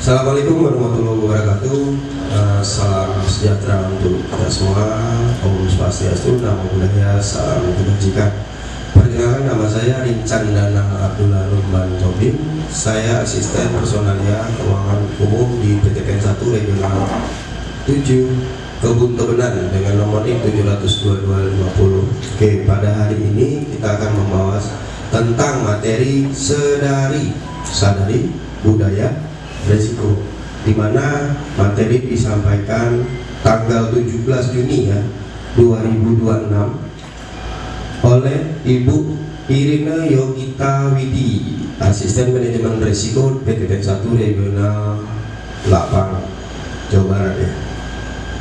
Assalamualaikum warahmatullahi wabarakatuh. Salam sejahtera untuk kita semua. Om Swastiastu, Namo Buddhaya, salam kebajikan. Perkenalkan, nama saya Rincan Danang Abdullah Nurman Tobin. Saya asisten personalia keuangan umum di PT PEN 1 Regional 7 Kebun Tebenan dengan nomor NIK 72250. Oke, pada hari ini kita akan membahas tentang materi sadari budaya resiko, di mana materi disampaikan tanggal 17 Juni 2026 oleh Ibu Irina Yogita Widi, asisten manajemen resiko PT PEN 1 Regional 8 Jawa Barat ya.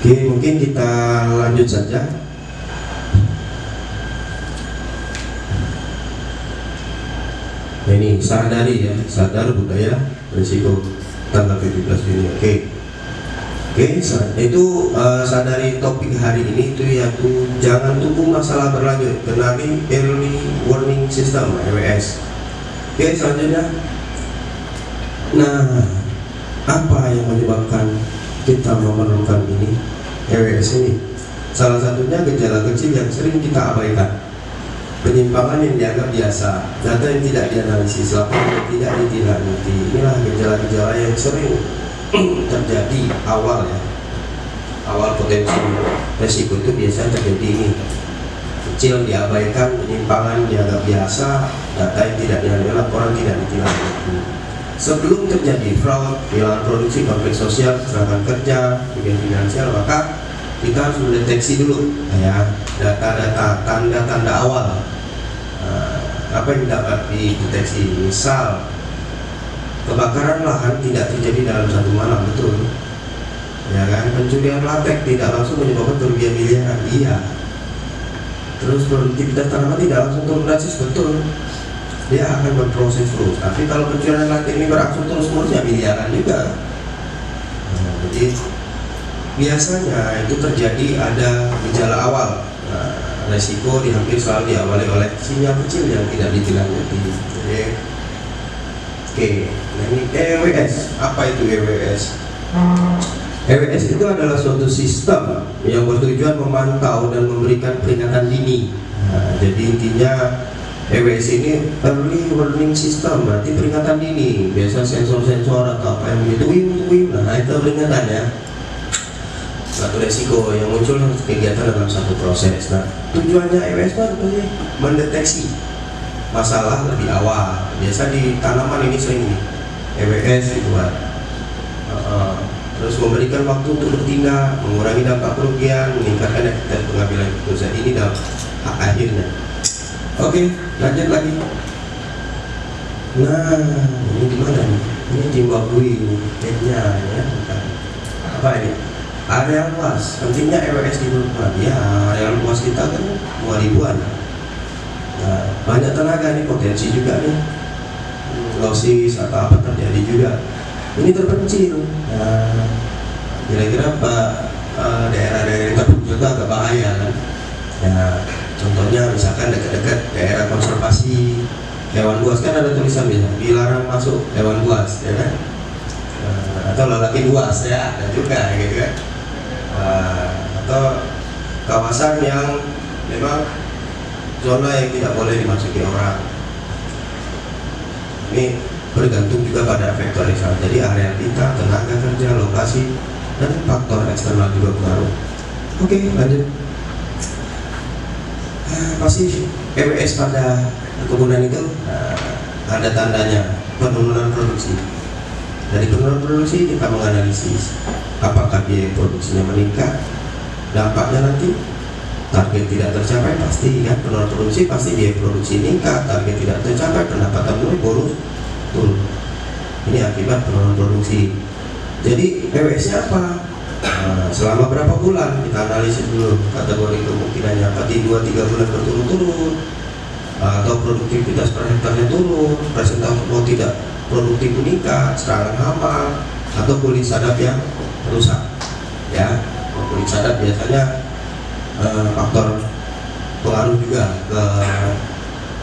Oke, mungkin kita lanjut saja. Ini sadar budaya risiko tanggal 17 Juni. Oke, itu sadari topik hari ini itu yaitu jangan tunggu masalah berlanjut, kenali early warning system (EWS). Oke, selanjutnya, nah, apa yang menyebabkan kita memerlukan ini EWS ini? Salah satunya gejala kecil yang sering kita abaikan, penyimpangan yang dianggap biasa, data yang tidak dianalisis, laporan yang tidak ditindaklanjuti. Inilah gejala-gejala yang sering terjadi awal potensi resiko itu biasanya terjadi ini. Kecil diabaikan, penyimpangan dianggap biasa, data yang tidak dianalisis, laporan tidak ditindaklanjuti. Sebelum terjadi fraud, kehilangan produksi, konflik sosial, kecelakaan kerja, kerugian finansial, maka kita harus mendeteksi dulu data-data, tanda-tanda awal. Apa yang dapat dideteksi? Misal kebakaran lahan tidak terjadi dalam satu malam, betul ya kan? Pencurian latek tidak langsung menyebabkan kerugian miliaran, iya. Terus produktivitas tanaman tidak langsung turun drastis, betul, dia akan berproses terus. Tapi kalau pencurian latek ini berangsur terus ya miliaran juga. Jadi biasanya itu terjadi ada gejala awal. Resiko hampir selalu diawali oleh sinyal kecil yang tidak ditindaklanjuti. Oke, nah ini EWS. Apa itu EWS? EWS itu adalah suatu sistem yang bertujuan memantau dan memberikan peringatan dini. Jadi intinya EWS ini early warning system, berarti peringatan dini. Biasa sensor-sensor atau apa yang begitu, nah itu peringatan ya. Satu resiko yang muncul kegiatan dalam satu proses. Nah, tujuannya EWS itu mendeteksi masalah lebih awal. Biasa di tanaman ini sering EWS dibuat. Terus memberikan waktu untuk bertindak, mengurangi dampak kerugian, meningkatkan efektivitas pengambilan keputusan. Ini dalam hak akhirnya. Oke, lanjut lagi. Nah, ini di mana nih? Ini Zimbabwe nya ya, apa ini? Area luas, pentingnya EWS di perumahan. Ya, area luas kita kan 2000-an. Nah, banyak tenaga nih, potensi juga nih, losis atau apa terjadi juga. Ini terpencil. Nah, kira-kira daerah-daerah yang terpencil itu agak bahaya kan. Ya, contohnya misalkan dekat-dekat daerah konservasi hewan buas, kan ada tulisan biasa dilarang masuk hewan buas, ya kan? Atau lelaki buas ya, ada juga gitu kan. Atau kawasan yang memang zona yang tidak boleh dimasuki orang. Ini bergantung juga pada faktor eksternal. Jadi area kita, tenaga kerja, lokasi, dan faktor eksternal juga pengaruh. Oke, lanjut. Pasti EWS pada kebunan itu ada tandanya penurunan produksi. Dari penurunan produksi kita menganalisis apakah biaya produksinya meningkat, dampaknya nanti target tidak tercapai, pasti kan penurunan produksi pasti biaya produksi meningkat, target tidak tercapai, pendapatan mulai boros turun. Ini akibat penurunan produksi. Jadi EWS-nya apa? Selama berapa bulan kita analisis dulu kategori kemungkinannya, apa di 2-3 bulan berturut-turut, atau produktivitas per hektarnya turun, presentasi mau tidak produktif meningkat, serangan hama, atau kulit sadap yang rusak ya. Kulit sadap biasanya faktor pengaruh juga ke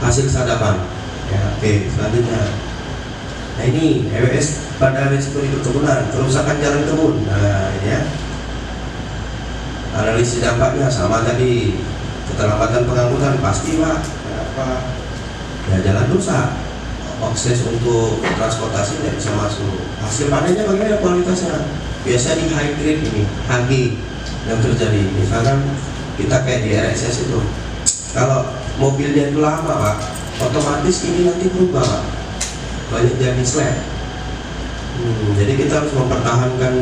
hasil sadapan ya. Oke, selanjutnya Nah ini EWS pada risiko di perkebunan, kerusakan jalan kebun. Nah ini ya, analisis dampaknya sama tadi, keterlambatan pengangkutan pasti Pak. Kenapa? Ya jalan rusak, akses untuk transportasi tidak bisa masuk. Hasil panennya bagaimana kualitasnya? Biasa di high grade ini, HG yang terjadi. Misalkan kita kayak di RSS itu, kalau mobilnya itu lama Pak, otomatis ini nanti berubah Pak, banyak jadi slab. Jadi kita harus mempertahankan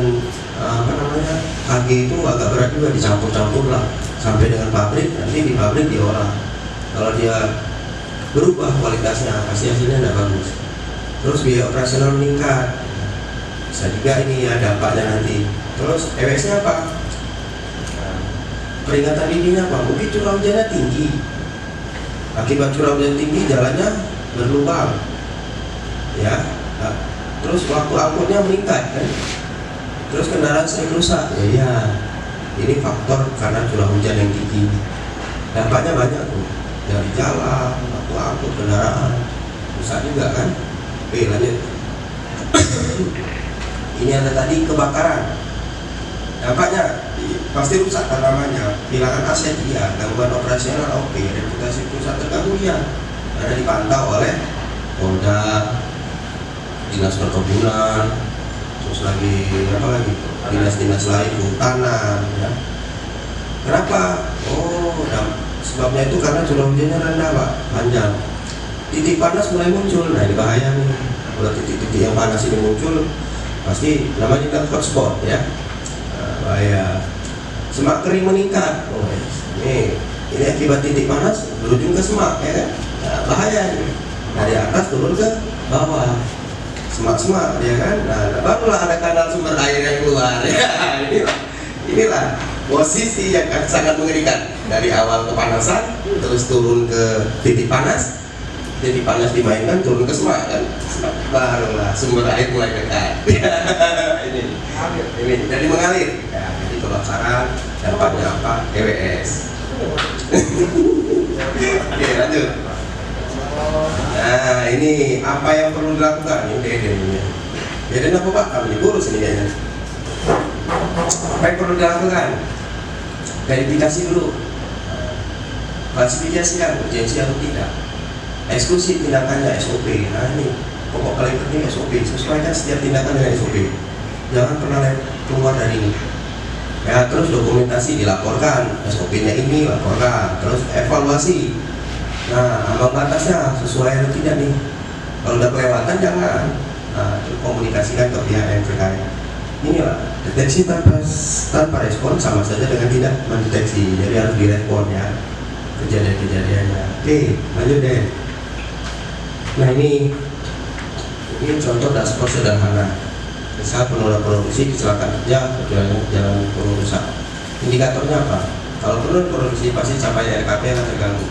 HG itu agak berat juga, dicampur-campur lah sampai dengan pabrik, nanti di pabrik diolah. Kalau dia berubah kualitasnya, pasti hasilnya tidak bagus. Terus biaya operasional meningkat, bisa juga ini ya dampaknya nanti. Terus EWS-nya apa? Peringatan dininya apa? Mungkin curah hujannya tinggi. Akibat curah hujan tinggi, jalannya berlubang, ya. Nah, terus waktu angkutnya meningkat, kan? Terus kendaraan sering rusak, ya. Ini faktor karena curah hujan yang tinggi. Dampaknya banyak tuh, dari jalan, waktu angkut kendaraan, rusak juga kan? Oke, lanjut. Ini ada tadi kebakaran. Dampaknya pasti rusak tanamannya, kehilangan aset iya, gangguan operasional oke, reputasi perusahaan terganggu iya, karena dipantau oleh Polda, dinas perkebunan, terus lagi apa lagi, dinas-dinas lain kehutanan, ya. Kenapa? Sebabnya itu karena curah hujannya rendah Pak, panjang, titik panas mulai muncul. Nah ini bahaya nih, kalau titik-titik yang panas ini muncul, pasti namanya kan hotspot ya. Bahaya. Semak kering meningkat. Ini akibat titik panas berujung ke semak, ya kan? Nah, bahaya nih. Dari atas turun ke bawah. Semak-semak, ya kan? Nah, barulah ada kanal sumber air yang keluar. Ya, inilah posisi yang sangat mengerikan. Dari awal kepanasan, terus turun ke titik panas. Titik panas dimainkan, turun ke semak, kan? Barulah sumber air mulai dekat. ini jadi mengalir. Ya, jadi kebakaran dampaknya apa? EWS. Oke, lanjut. Nah, ini apa yang perlu dilakukan? Ini Deden. Deden apa Pak? Kami kurus ini kayaknya. Apa yang perlu dilakukan? Verifikasi dulu. Klasifikasikan urgensi atau tidak. Eksekusi tindakannya SOP. Nah ini pokok paling penting SOP. Sesuaikan setiap tindakan dengan SOP. Jangan pernah keluar dari ini. Ya, terus dokumentasi dilaporkan, SOP-nya ini laporkan, terus evaluasi. Nah, ambang batasnya sesuai atau tidak nih. Kalau udah kelewatan jangan. Nah, komunikasikan ke pihak yang terkait. Inilah deteksi tanpa respon sama saja dengan tidak mendeteksi. Jadi harus direspon ya kejadian-kejadiannya. Oke, lanjut deh. Nah ini contoh dashboard sederhana. Misal penurun produksi, kecelakaan kerja, jalan turun rusak. Indikatornya apa? Kalau penurun produksi pasti capaian RKP akan terganggu.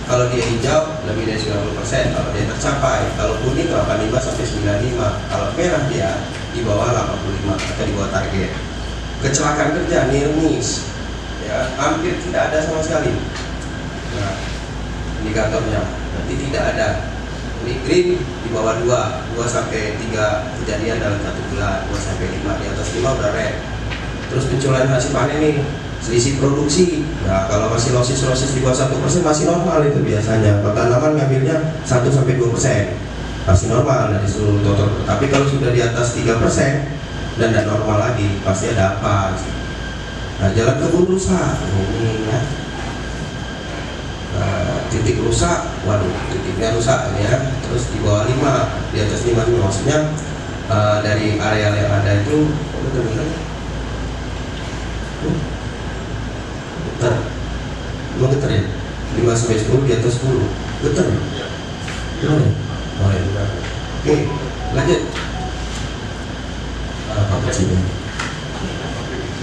Kalau dia hijau lebih dari 90%, kalau dia tercapai. Kalau kuning 85 sampai 95. Kalau merah dia di bawah 85 atau di bawah target. Kecelakaan kerja near miss, ya hampir tidak ada sama sekali. Nah, indikatornya berarti tidak ada. Ini green di bawah 2 sampai 3 kejadian dalam 1 bulan, 2 sampai 5, di atas 5 udah red. Terus pencurian hasil panen nih, selisih produksi. Nah, kalau masih losis di bawah 1% masih normal itu biasanya. Kalau tanaman ngambilnya 1 sampai 2%, masih normal dari seluruh total. Tapi kalau sudah di atas 3% dan tidak normal lagi, pasti ada apa? Nah, jalan kebun rusak ini ya. Titik rusak, waduh, titiknya rusak ya. Terus di bawah 5, di atas 5 maksudnya dari areal yang ada itu getar, emang getar ya? 5 sampai 10 di atas 10 getar ya? Gimana ya? Oh ya, oke, lanjut. Apa kecilnya?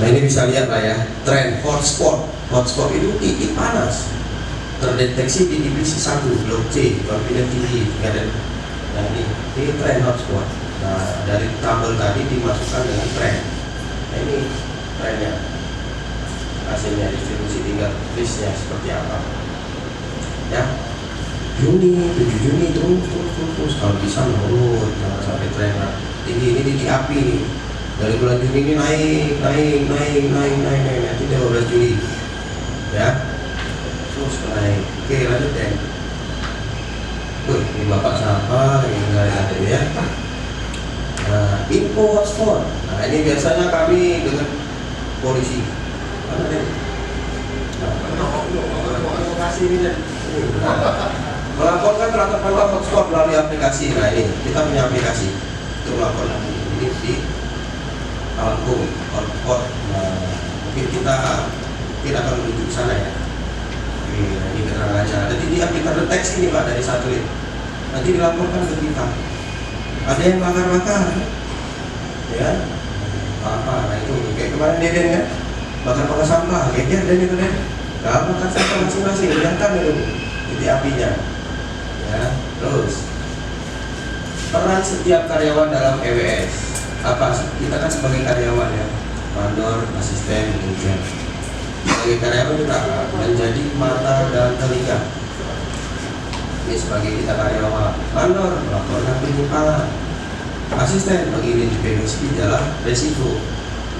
Nah ini bisa lihat lah ya, tren hotspot. Hotspot itu titik panas terdeteksi di divisi 1 blok C, confidence tinggi. Nah ini tren hotspot. Nah dari tabel tadi dimasukkan dengan tren. Nah ini trennya, hasilnya distribusi tinggal listnya seperti apa ya. Juni, 7 Juni terus terus, kalau bisa nurut, jangan sampai trainer tinggi. Ini titik api nih, dari bulan Juni ini naik, nanti 12 Juli ya, terus naik. Oke, lanjut deh. Ini bapak siapa? Ini nggak ada ya. Nah, info hotspot. Nah, ini biasanya kami dengan polisi. Mana deh? Melaporkan terhadap hotspot melalui aplikasi. Nah, ini kita punya aplikasi untuk melaporkan ini di Alkum hotspot. Nah, mungkin kita akan menuju ke sana ya. Nah, ini keterangannya. Ada titik api terdeteksi ini Pak dari satelit. Nanti dilaporkan ke kita. Ada yang bakar-bakar, ya? Apa? Nah itu kayak kemarin Deden kan, bakar-bakar sampah, geger dan itu deh. Nah, bakar sampah masing-masing, kelihatan itu titik apinya. Ya, terus peran setiap karyawan dalam EWS. Apa? Kita kan sebagai karyawan ya, mandor, asisten, manajer. Sebagai karyawan kita menjadi mata dan telinga. Ini sebagai kita karyawan, mandor melaporkan penyimpangan, asisten mengidentifikasi jalan resiko,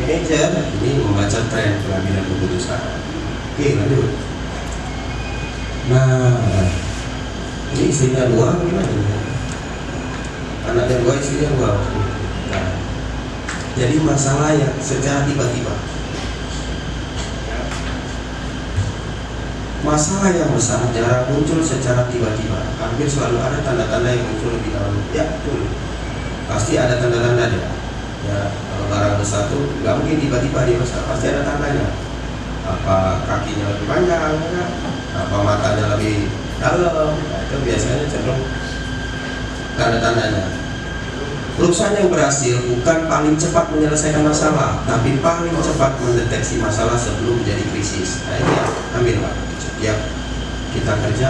manajer ini membaca tren pengambilan keputusan. Oke, lanjut. Nah, ini istrinya dua, gimana? Anaknya dua, istrinya dua. Nah, jadi masalah yang secara tiba-tiba. Masalah yang besar jarang muncul secara tiba-tiba. Hampir selalu ada tanda-tanda yang muncul lebih dahulu. Ya, betul. Pasti ada tanda-tanda dia. Ya, kalau barang besar tuh nggak mungkin tiba-tiba dia besar. Pasti ada tandanya. Apa kakinya lebih panjang, ya? Apa matanya lebih dalam. Nah, itu biasanya cenderung tanda-tandanya. Perusahaan yang berhasil bukan paling cepat menyelesaikan masalah, tapi paling cepat mendeteksi masalah sebelum menjadi krisis. Nah, ini ya, ambil Pak. Setiap kita kerja